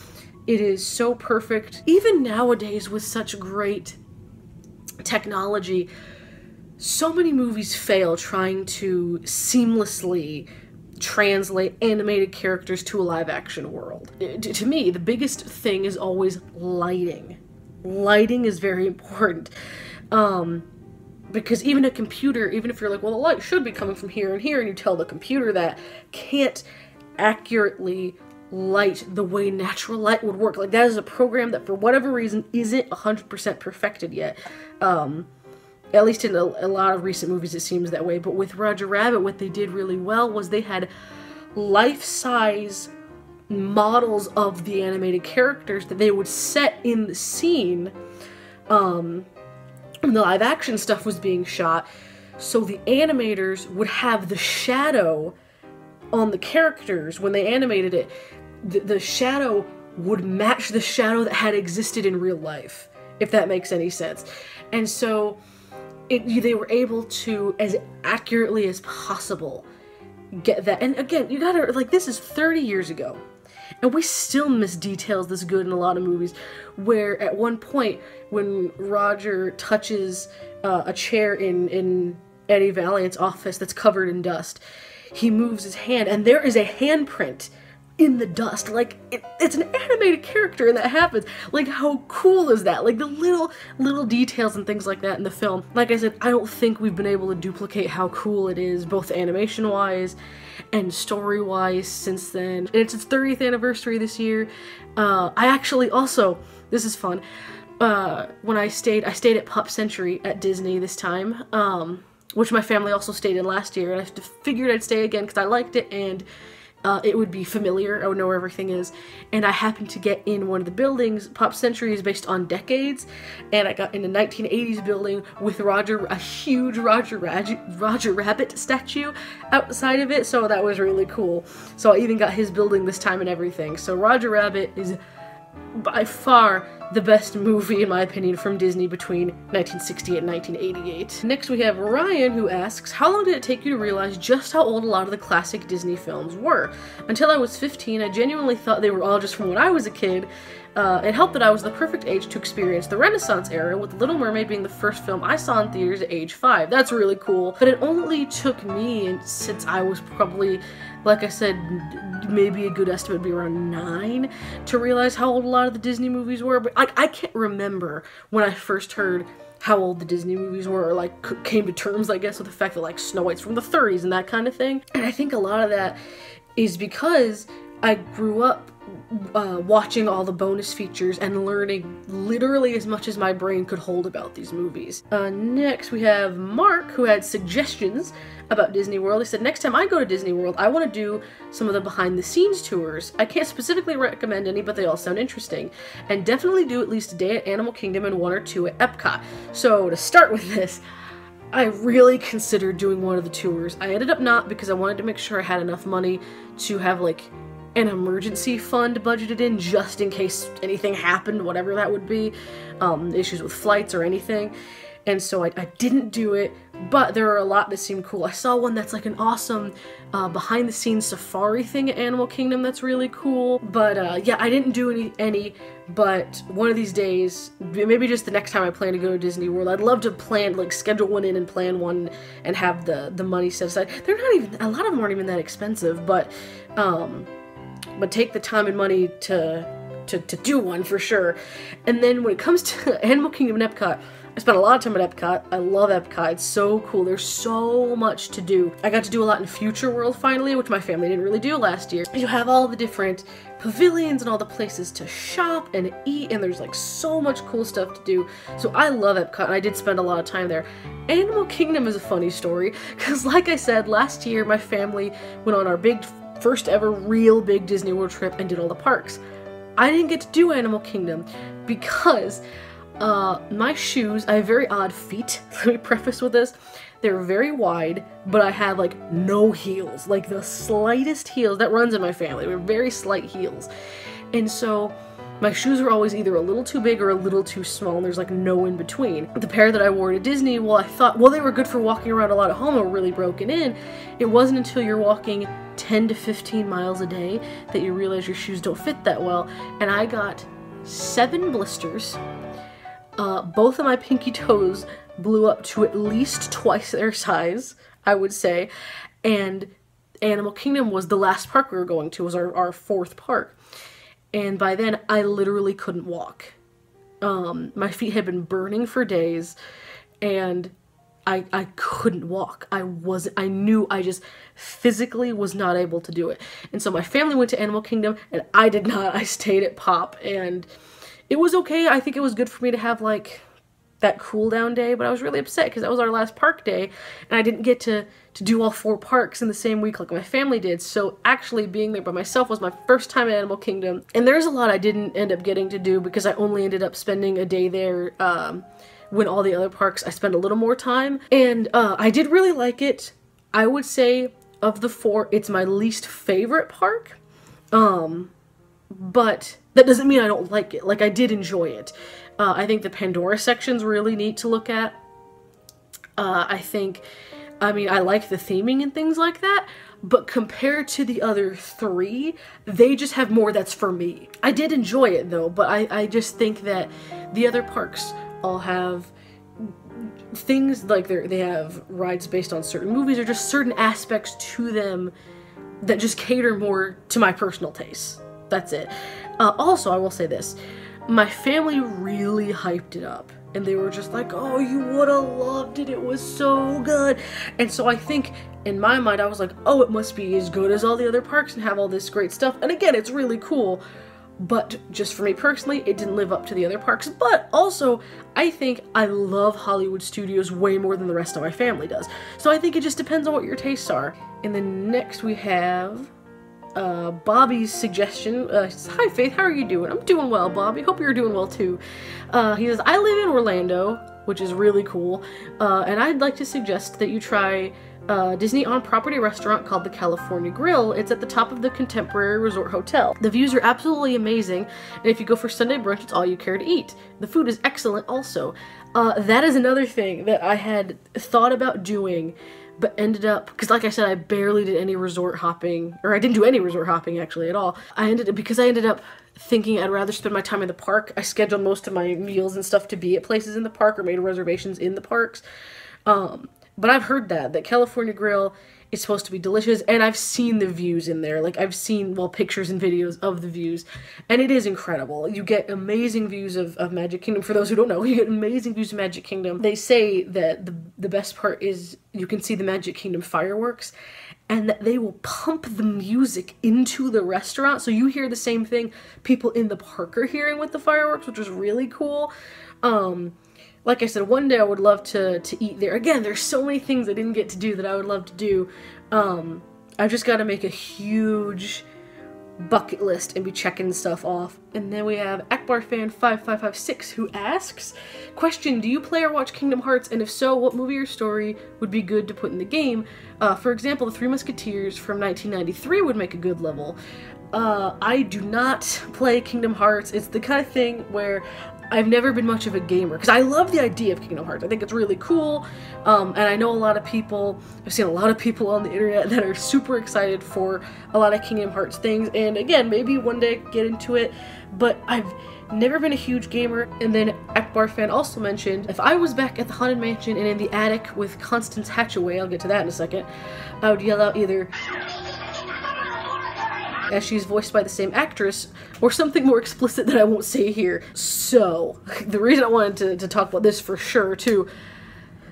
it is so perfect. Even nowadays with such great technology, so many movies fail trying to seamlessly translate animated characters to a live action world. To me, the biggest thing is always lighting. Lighting is very important. Because even a computer, even if you're like, well, the light should be coming from here and here, and you tell the computer that, can't accurately light the way natural light would work. Like, that is a program that for whatever reason isn't 100% perfected yet. At least in a lot of recent movies it seems that way, but with Roger Rabbit, what they did really well was they had life-size models of the animated characters that they would set in the scene when the live-action stuff was being shot, so the animators would have the shadow on the characters when they animated it, the shadow would match the shadow that had existed in real life, if that makes any sense. And so they were able to, as accurately as possible, get that. And again, you gotta, like, this is 30 years ago, and we still miss details this good in a lot of movies, where at one point, when Roger touches a chair in Eddie Valiant's office that's covered in dust, he moves his hand, and there is a handprint in the dust. Like, it's an animated character and that happens. Like, how cool is that? Like, the little details and things like that in the film. Like I said, I don't think we've been able to duplicate how cool it is, both animation-wise and story-wise, since then. And it's its 30th anniversary this year. I actually also, this is fun, when I stayed at Pop Century at Disney this time, which my family also stayed in last year, and I figured I'd stay again because I liked it, and it would be familiar. I would know where everything is. And I happened to get in one of the buildings. Pop Century is based on decades, and I got in a 1980s building with a huge Roger Rabbit statue outside of it, so that was really cool. So I even got his building this time and everything. So Roger Rabbit is by far the best movie, in my opinion, from Disney between 1968 and 1988. Next we have Ryan, who asks, how long did it take you to realize just how old a lot of the classic Disney films were? Until I was 15, I genuinely thought they were all just from when I was a kid. It helped that I was the perfect age to experience the Renaissance era, with The Little Mermaid being the first film I saw in theaters at age 5. That's really cool. But it only took me, since I was probably, like I said, maybe a good estimate would be around 9, to realize how old a lot of the Disney movies were. But I can't remember when I first heard how old the Disney movies were, or like came to terms, I guess, with the fact that like Snow White's from the 30s and that kind of thing. And I think a lot of that is because I grew up watching all the bonus features and learning literally as much as my brain could hold about these movies. Next we have Mark, who had suggestions about Disney World. He said, next time I go to Disney World, I want to do some of the behind the scenes tours. I can't specifically recommend any, but they all sound interesting. And definitely do at least a day at Animal Kingdom and 1 or 2 at Epcot. So to start with this, I really considered doing one of the tours. I ended up not, because I wanted to make sure I had enough money to have like an emergency fund budgeted in just in case anything happened, whatever that would be, issues with flights or anything. And so I didn't do it, but there are a lot that seem cool. I saw one that's like an awesome behind the scenes safari thing at Animal Kingdom that's really cool. But yeah, I didn't do any, but one of these days, maybe just the next time I plan to go to Disney World, I'd love to plan, like schedule one in and plan one and have the money set aside. They're not even, a lot of them aren't even that expensive, but take the time and money to do one for sure. And then when it comes to Animal Kingdom and Epcot, I spent a lot of time at Epcot. I love Epcot. It's so cool. There's so much to do. I got to do a lot in Future World finally, which my family didn't really do last year. You have all the different pavilions and all the places to shop and eat, and there's like so much cool stuff to do. So I love Epcot, and I did spend a lot of time there. Animal Kingdom is a funny story, because like I said, last year my family went on our first ever real big Disney World trip and did all the parks. I didn't get to do Animal Kingdom because my shoes, I have very odd feet, let me preface with this. They're very wide, but I have like no heels, like the slightest heels. That runs in my family. We're very slight heels. And so my shoes were always either a little too big or a little too small, and there's like no in between. The pair that I wore to Disney, well, I thought, well, they were good for walking around a lot at home and were really broken in. It wasn't until you're walking 10 to 15 miles a day that you realize your shoes don't fit that well. And I got 7 blisters. Both of my pinky toes blew up to at least twice their size, I would say. And Animal Kingdom was the last park we were going to, was our 4th park. And by then, I literally couldn't walk. My feet had been burning for days, and I couldn't walk. I knew I just physically was not able to do it. And so my family went to Animal Kingdom, and I did not. I stayed at Pop, and it was okay. I think it was good for me to have, like, that cool down day, but I was really upset because that was our last park day, and I didn't get to do all 4 parks in the same week like my family did. So actually being there by myself was my first time at Animal Kingdom, and there's a lot I didn't end up getting to do because I only ended up spending a day there. When all the other parks I spent a little more time, and I did really like it. I would say of the 4, it's my least favorite park. But that doesn't mean I don't like it. Like, I did enjoy it. I think the Pandora section's really neat to look at. I mean, I like the theming and things like that, but compared to the other 3, they just have more that's for me. I did enjoy it though, but I just think that the other parks all have things like they have rides based on certain movies or just certain aspects to them that just cater more to my personal tastes. That's it. Also, I will say this. My family really hyped it up. And they were just like, oh, you would have loved it. It was so good. And so I think in my mind, I was like, oh, it must be as good as all the other parks and have all this great stuff. And again, it's really cool. But just for me personally, it didn't live up to the other parks. But also, I think I love Hollywood Studios way more than the rest of my family does. So I think it just depends on what your tastes are. And then next we have Bobby's suggestion. Hi Faith, how are you doing? I'm doing well, Bobby. Hope you're doing well too. He says, I live in Orlando, which is really cool, and I'd like to suggest that you try Disney on-property restaurant called the California Grill. It's at the top of the Contemporary Resort Hotel. The views are absolutely amazing, and if you go for Sunday brunch, it's all you care to eat. The food is excellent also. That is another thing that I had thought about doing, but ended up, because like I said, I barely did any resort hopping, or I didn't do any resort hopping actually at all. Because I ended up thinking I'd rather spend my time in the park. I scheduled most of my meals and stuff to be at places in the park or made reservations in the parks. But I've heard that California Grill is supposed to be delicious, and I've seen the views in there. Like, I've seen, well, pictures and videos of the views, and it is incredible. You get amazing views of Magic Kingdom. For those who don't know, you get amazing views of Magic Kingdom. They say that the best part is you can see the Magic Kingdom fireworks, and that they will pump the music into the restaurant, so you hear the same thing people in the park are hearing with the fireworks, which was really cool. Like I said, one day I would love to eat there. Again, there's so many things I didn't get to do that I would love to do. I've just got to make a huge bucket list and be checking stuff off. And then we have AkbarFan5556 who asks, question, do you play or watch Kingdom Hearts? And if so, what movie or story would be good to put in the game? For example, the Three Musketeers from 1993 would make a good level. I do not play Kingdom Hearts. It's the kind of thing where I've never been much of a gamer, because I love the idea of Kingdom Hearts. I think it's really cool, and I know a lot of people, I've seen a lot of people on the internet that are super excited for a lot of Kingdom Hearts things, and again, maybe one day get into it, but I've never been a huge gamer. And then Akbar Fan also mentioned, if I was back at the Haunted Mansion and in the attic with Constance Hatchaway, I'll get to that in a second, I would yell out either, as she's voiced by the same actress, or something more explicit that I won't say here. So, the reason I wanted to talk about this for sure, too,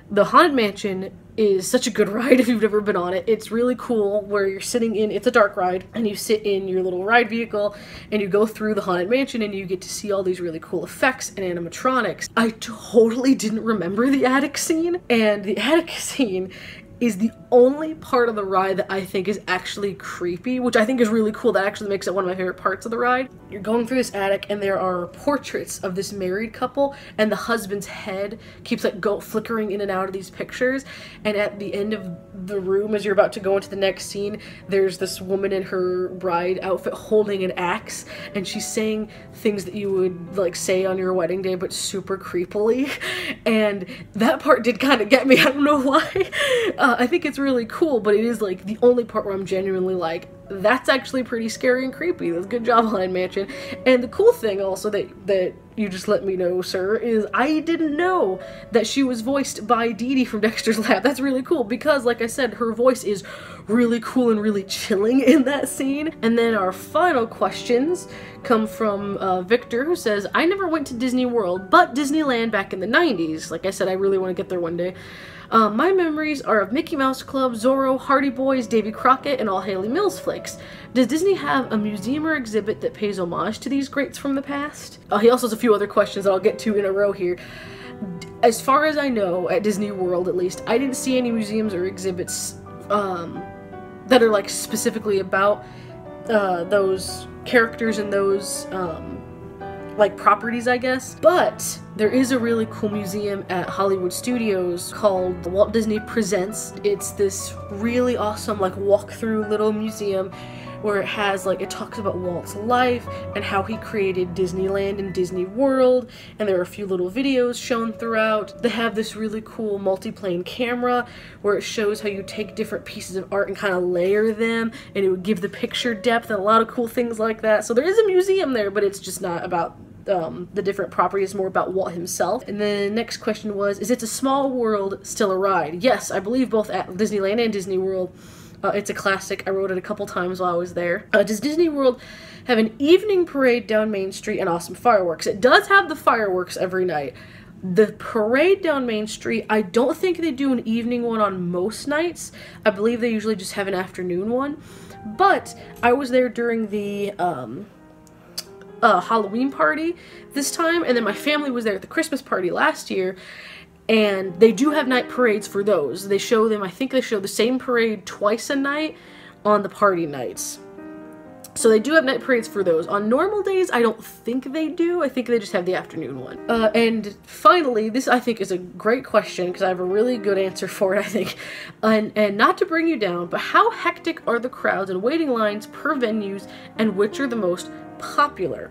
the Haunted Mansion is such a good ride if you've never been on it. It's really cool where you're sitting in, it's a dark ride, and you sit in your little ride vehicle, and you go through the Haunted Mansion, and you get to see all these really cool effects and animatronics. I totally didn't remember the attic scene, and the attic scene is the only part of the ride that I think is actually creepy, which I think is really cool. That actually makes it one of my favorite parts of the ride. You're going through this attic and there are portraits of this married couple, and the husband's head keeps like flickering in and out of these pictures, and at the end of the room, as you're about to go into the next scene, there's this woman in her bride outfit holding an axe, and she's saying things that you would like say on your wedding day but super creepily, and that part did kind of get me. I don't know why. I think it's really cool, but it is like the only part where I'm genuinely like, that's actually pretty scary and creepy. That's a good job, Haunted Mansion. And the cool thing also that you just let me know, sir, is I didn't know that she was voiced by Dee Dee from Dexter's Lab. That's really cool because, like I said, her voice is really cool and really chilling in that scene. And then our final questions come from Victor, who says, I never went to Disney World, but Disneyland back in the 90s. Like I said, I really want to get there one day. My memories are of Mickey Mouse Club, Zorro, Hardy Boys, Davy Crockett, and all Haley Mills flicks. Does Disney have a museum or exhibit that pays homage to these greats from the past? He also has a few other questions that I'll get to in a row here. As far as I know, at Disney World at least, I didn't see any museums or exhibits that are like specifically about those characters and those like properties, I guess. But there is a really cool museum at Hollywood Studios called the Walt Disney Presents. It's this really awesome like walk-through little museum where it has like, it talks about Walt's life and how he created Disneyland and Disney World, and there are a few little videos shown throughout. They have this really cool multi-plane camera where it shows how you take different pieces of art and kind of layer them, and it would give the picture depth and a lot of cool things like that. So there is a museum there, but it's just not about the different properties, more about Walt himself. And the next question was, is It's a Small World still a ride? Yes, I believe both at Disneyland and Disney World. It's a classic. I rode it a couple times while I was there. Does Disney World have an evening parade down Main Street and awesome fireworks? It does have the fireworks every night. The parade down Main Street, I don't think they do an evening one on most nights. I believe they usually just have an afternoon one. But I was there during the Halloween party this time, and then my family was there at the Christmas party last year. And they do have night parades for those. They show them, I think they show the same parade twice a night on the party nights. So they do have night parades for those. On normal days, I don't think they do. I think they just have the afternoon one. And finally, this I think is a great question because I have a really good answer for it, I think. And not to bring you down, but how hectic are the crowds and waiting lines per venues, and which are the most popular?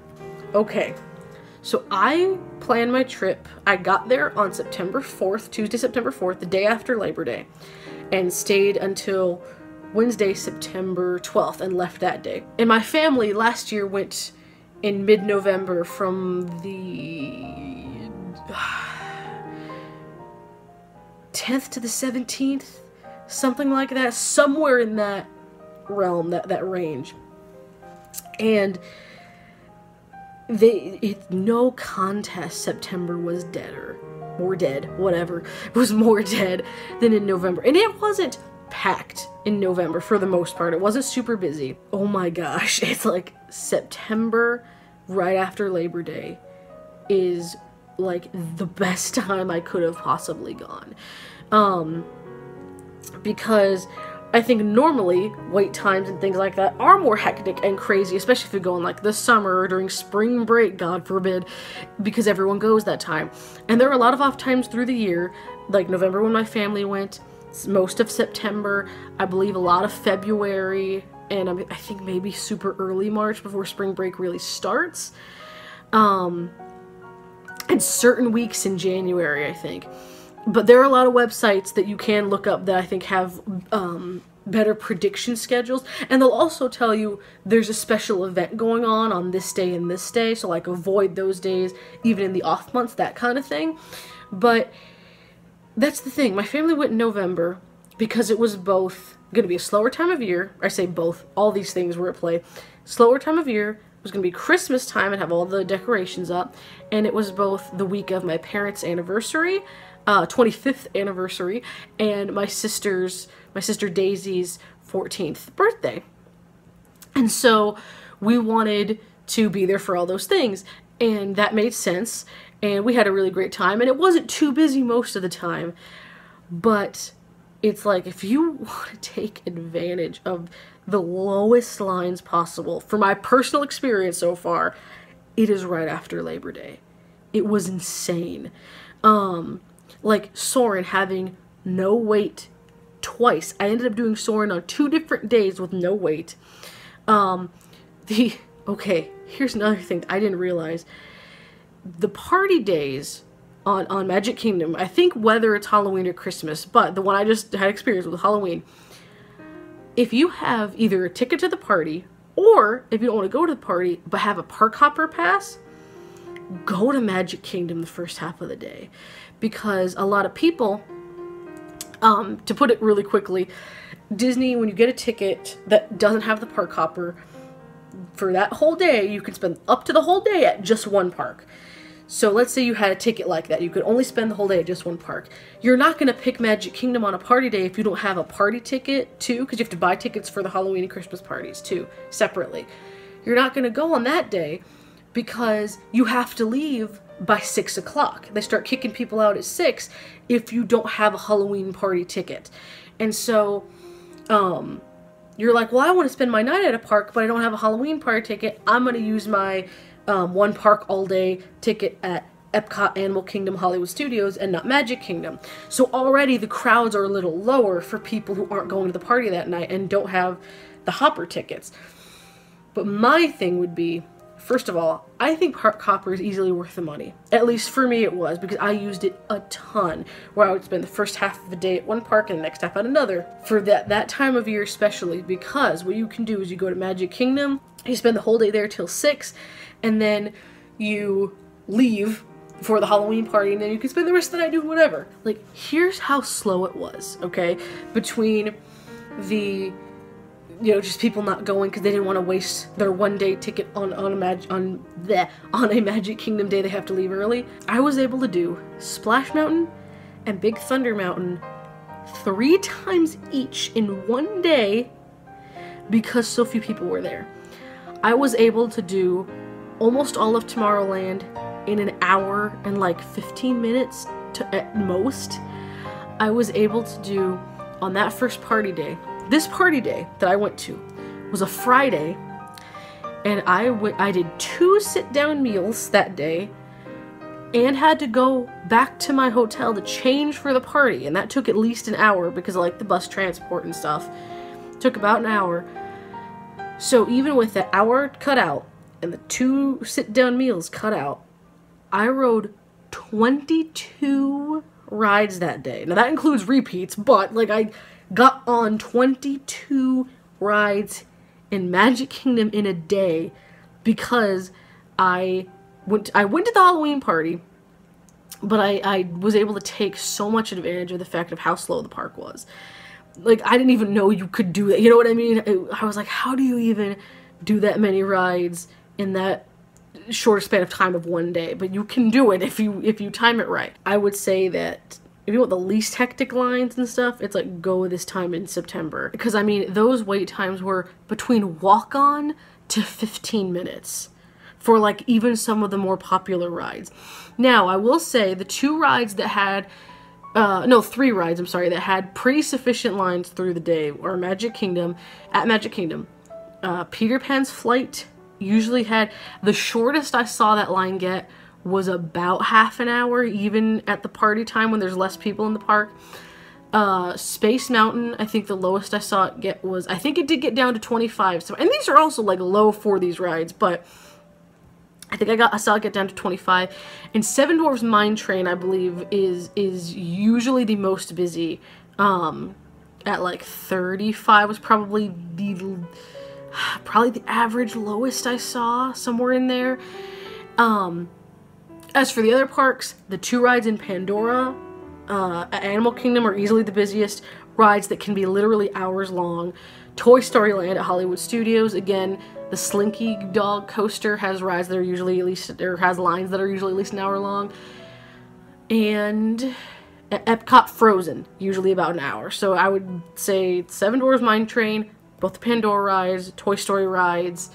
Okay. So I planned my trip. I got there on September 4th, Tuesday, September 4th, the day after Labor Day, and stayed until Wednesday, September 12th, and left that day. And my family last year went in mid-November from the 10th to the 17th, something like that, somewhere in that realm, that range. And it's no contest, September was deader, more dead, whatever, it was more dead than in November. And it wasn't packed in November for the most part. It wasn't super busy. Oh my gosh, it's like September right after Labor Day is like the best time I could have possibly gone. Because I think normally wait times and things like that are more hectic and crazy, especially if you go in like the summer or during spring break, God forbid, because everyone goes that time. And there are a lot of off times through the year, like November when my family went, most of September, I believe a lot of February, and I think maybe super early March before spring break really starts. And certain weeks in January, I think. But there are a lot of websites that you can look up that I think have better prediction schedules. And they'll also tell you there's a special event going on this day and this day. So like avoid those days, even in the off months, that kind of thing. But that's the thing. My family went in November because it was both going to be a slower time of year. I say both. All these things were at play. Slower time of year. It was going to be Christmas time and have all the decorations up. And it was both the week of my parents' anniversary, 25th anniversary, and my sister Daisy's 14th birthday. And so we wanted to be there for all those things, and that made sense, and we had a really great time, and it wasn't too busy most of the time, but it's like if you want to take advantage of the lowest lines possible, from my personal experience so far, it is right after Labor Day. It was insane. Like Soarin' having no wait twice. I ended up doing Soarin' on 2 different days with no wait. Okay, here's another thing I didn't realize. The party days on Magic Kingdom, I think whether it's Halloween or Christmas, but the one I just had experience with Halloween, if you have either a ticket to the party, or if you don't want to go to the party but have a park hopper pass, go to Magic Kingdom the first half of the day. Because a lot of people, to put it really quickly, Disney, when you get a ticket that doesn't have the park hopper, for that whole day, you can spend up to the whole day at just one park. So let's say you had a ticket like that. You could only spend the whole day at just one park. You're not going to pick Magic Kingdom on a party day if you don't have a party ticket too, because you have to buy tickets for the Halloween and Christmas parties too, separately. You're not going to go on that day because you have to leave by 6 o'clock. They start kicking people out at 6 if you don't have a Halloween party ticket. And so, you're like, well, I want to spend my night at a park, but I don't have a Halloween party ticket. I'm going to use my one park all day ticket at Epcot, Animal Kingdom, Hollywood Studios, and not Magic Kingdom. So already the crowds are a little lower for people who aren't going to the party that night and don't have the hopper tickets. But my thing would be, first of all, I think Park Hopper is easily worth the money. At least for me it was, because I used it a ton, where I would spend the first half of the day at one park and the next half at another. For that time of year especially, because what you can do is you go to Magic Kingdom, you spend the whole day there till 6, and then you leave for the Halloween party, and then you can spend the rest of the night doing whatever. Like, here's how slow it was, okay? Between the, you know, just people not going because they didn't want to waste their one-day ticket on a Magic Kingdom day they have to leave early. I was able to do Splash Mountain and Big Thunder Mountain 3 times each in one day because so few people were there. I was able to do almost all of Tomorrowland in an hour and like 15 minutes at most. I was able to do on that first party day. This party day that I went to was a Friday, and I did 2 sit-down meals that day and had to go back to my hotel to change for the party, and that took at least an hour because of like the bus transport and stuff. It took about an hour. So even with that hour cut out and the 2 sit-down meals cut out, I rode 22 rides that day. Now that includes repeats, but like I got on 22 rides in Magic Kingdom in a day because I went to the Halloween party, but I was able to take so much advantage of the fact of how slow the park was. Like, I didn't even know you could do that, you know what I mean? I was like, how do you even do that many rides in that short span of time of one day? But you can do it if you time it right. I would say that if you want the least hectic lines and stuff, it's like go this time in September. Because I mean, those wait times were between walk-on to 15 minutes for like even some of the more popular rides. Now, I will say the 2 rides that had, 3 rides, I'm sorry, that had pretty sufficient lines through the day were at Magic Kingdom. Peter Pan's Flight usually had, the shortest I saw that line get was about half an hour, even at the party time when there's less people in the park. Space Mountain, I think the lowest I saw it get was, I think it did get down to 25. So, and these are also like low for these rides, but I think I saw it get down to 25. And Seven Dwarfs Mine Train, I believe, is usually the most busy. At like 35 was probably the average lowest I saw, somewhere in there. As for the other parks, the 2 rides in Pandora at Animal Kingdom are easily the busiest rides that can be literally hours long. Toy Story Land at Hollywood Studios, again, the Slinky Dog coaster has rides that are usually has lines that are usually at least an hour long. And at Epcot Frozen, usually about an hour. So I would say Seven Dwarfs Mine Train, both the Pandora rides, Toy Story rides,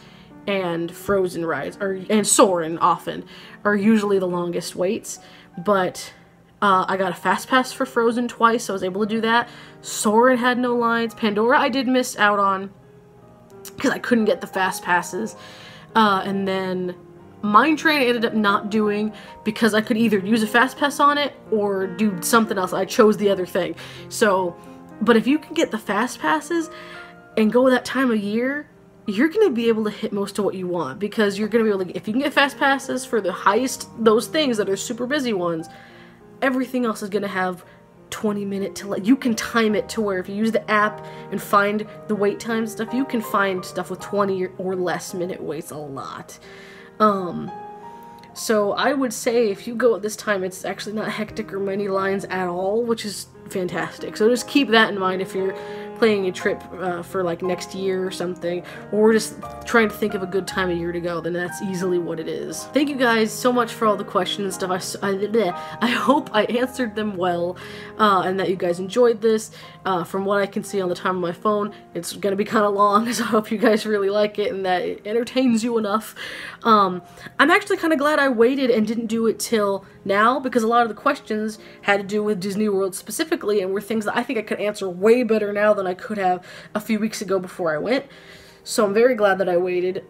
and Frozen rides, and Soarin' often, are usually the longest waits. But I got a Fast Pass for Frozen twice, so I was able to do that. Soarin' had no lines. Pandora I did miss out on because I couldn't get the Fast Passes. And then Mine Train I ended up not doing because I could either use a Fast Pass on it or do something else. I chose the other thing. So, but if you can get the Fast Passes and go that time of year, you're going to be able to hit most of what you want, because you're going to be able to, if you can get Fast Passes for the highest, those things that are super busy ones, everything else is going to have 20-minute to you can time it to where if you use the app and find the wait time stuff, you can find stuff with 20 or less minute waits a lot. So I would say if you go at this time, it's actually not hectic or many lines at all, which is fantastic. So just keep that in mind if you're planning a trip for like next year or something, or just trying to think of a good time of year to go, then that's easily what it is. Thank you guys so much for all the questions and stuff. I hope I answered them well, and that you guys enjoyed this. From what I can see on the time of my phone, it's gonna be kind of long, so I hope you guys really like it and that it entertains you enough. I'm actually kind of glad I waited and didn't do it till now, because a lot of the questions had to do with Disney World specifically and were things that I think I could answer way better now than I could have a few weeks ago before I went. So I'm very glad that I waited.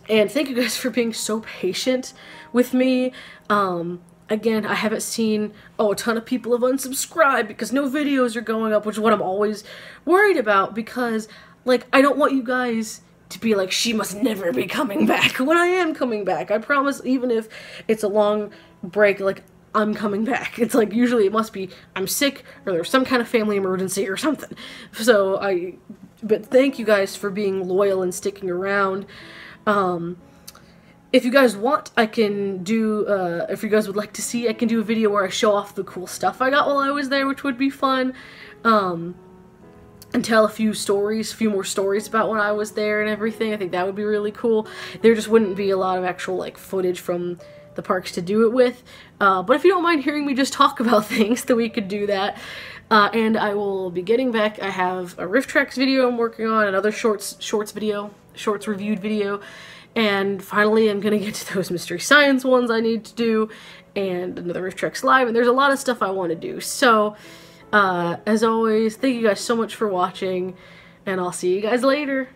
And thank you guys for being so patient with me. Again, I haven't seen, a ton of people have unsubscribed because no videos are going up, which is what I'm always worried about, because, like, I don't want you guys to be like, she must never be coming back, when I am coming back. I promise, even if it's a long break, like, I'm coming back. It's like, usually it must be I'm sick, or there's some kind of family emergency or something. So, but thank you guys for being loyal and sticking around. If you guys want, I can do, if you guys would like to see, I can do a video where I show off the cool stuff I got while I was there, which would be fun, and tell a few more stories about when I was there and everything. I think that would be really cool. There just wouldn't be a lot of actual, like, footage from the parks to do it with, but if you don't mind hearing me just talk about things, then we could do that. And I will be getting back. I have a RiffTrax video I'm working on, another shorts reviewed video, and finally I'm gonna get to those Mystery Science ones I need to do, and another RiffTrax Live, and there's a lot of stuff I want to do. So, as always, thank you guys so much for watching, and I'll see you guys later.